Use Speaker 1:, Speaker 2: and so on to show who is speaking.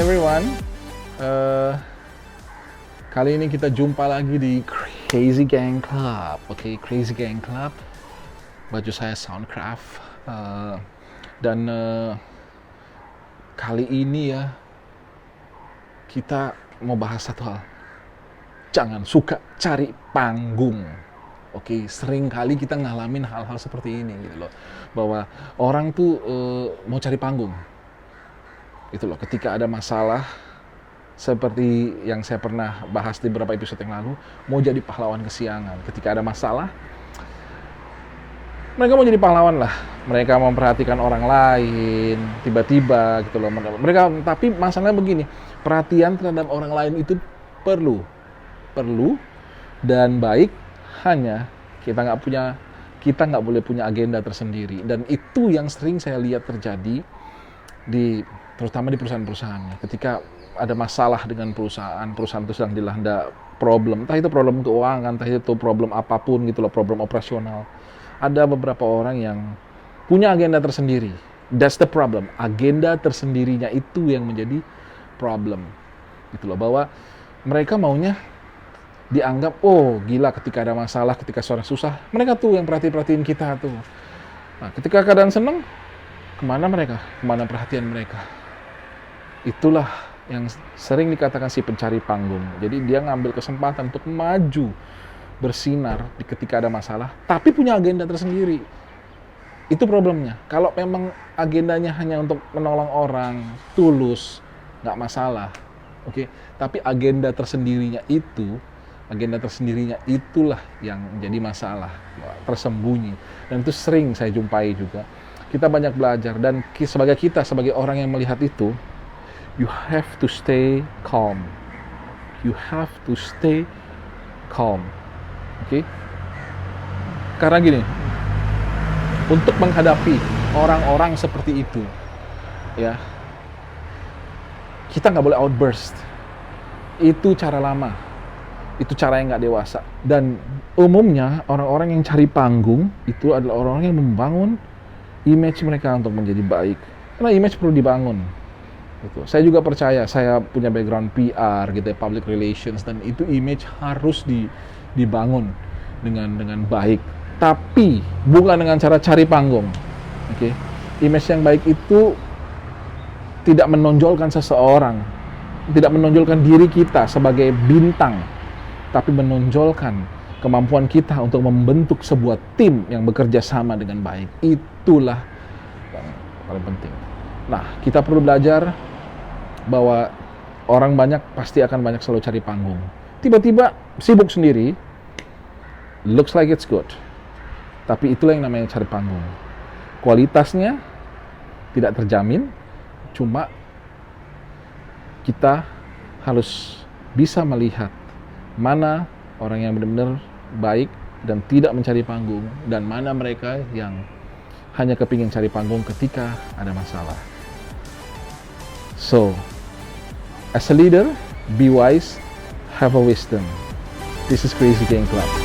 Speaker 1: everyone. Kali ini kita jumpa lagi di Crazy Gang Club. Oke, Crazy Gang Club. Baju saya Soundcraft. Dan kali ini ya kita mau bahas satu hal. Jangan suka cari panggung. Oke, sering kali kita ngalamin hal-hal seperti ini gitu loh. Bahwa orang tuh mau cari panggung. Itu loh, ketika ada masalah seperti yang saya pernah bahas di beberapa episode yang lalu, mau jadi pahlawan kesiangan. Ketika ada masalah, mereka mau jadi pahlawan lah. Mereka memperhatikan orang lain, tiba-tiba gitu loh. Mereka, tapi masalahnya begini, perhatian terhadap orang lain itu perlu dan baik, hanya kita nggak boleh punya agenda tersendiri. Dan itu yang sering saya lihat terjadi terutama di perusahaan-perusahaan. Ketika ada masalah dengan perusahaan itu sedang dilanda problem, entah itu problem keuangan, entah itu problem apapun gitu loh, problem operasional. Ada beberapa orang yang punya agenda tersendiri. That's the problem. Agenda tersendirinya itu yang menjadi problem. Gitu loh, bahwa mereka maunya dianggap, oh gila, ketika ada masalah, ketika suara susah, mereka tuh yang perhatiin kita tuh. Nah, ketika keadaan seneng, kemana mereka? Kemana perhatian mereka? Itulah yang sering dikatakan si pencari panggung. Jadi dia ngambil kesempatan untuk maju, bersinar ketika ada masalah, tapi punya agenda tersendiri. Itu problemnya. Kalau memang agendanya hanya untuk menolong orang, tulus, nggak masalah. Oke, tapi agenda tersendirinya itulah yang menjadi masalah, tersembunyi. Dan itu sering saya jumpai juga. Kita banyak belajar, dan sebagai orang yang melihat itu, you have to stay calm. Oke? Karena gini, untuk menghadapi orang-orang seperti itu, ya, kita nggak boleh outburst. Itu cara lama. Itu cara yang nggak dewasa. Dan umumnya orang-orang yang cari panggung itu adalah orang-orang yang membangun image mereka untuk menjadi baik. Karena image perlu dibangun. Gitu. Saya juga percaya, saya punya background PR gitu ya, public relations, dan itu image harus dibangun dengan baik. Tapi bukan dengan cara cari panggung. Oke. Image yang baik itu tidak menonjolkan seseorang, tidak menonjolkan diri kita sebagai bintang, tapi menonjolkan kemampuan kita untuk membentuk sebuah tim yang bekerja sama dengan baik. Itulah yang paling penting. Nah, kita perlu belajar bahwa orang pasti akan banyak selalu cari panggung. Tiba-tiba sibuk sendiri, looks like it's good. Tapi itulah yang namanya cari panggung. Kualitasnya tidak terjamin, cuma kita harus bisa melihat mana orang yang benar-benar baik dan tidak mencari panggung, dan mana mereka yang hanya kepingin cari panggung ketika ada masalah. So, as a leader, be wise, have a wisdom. This is Crazy Gang Club.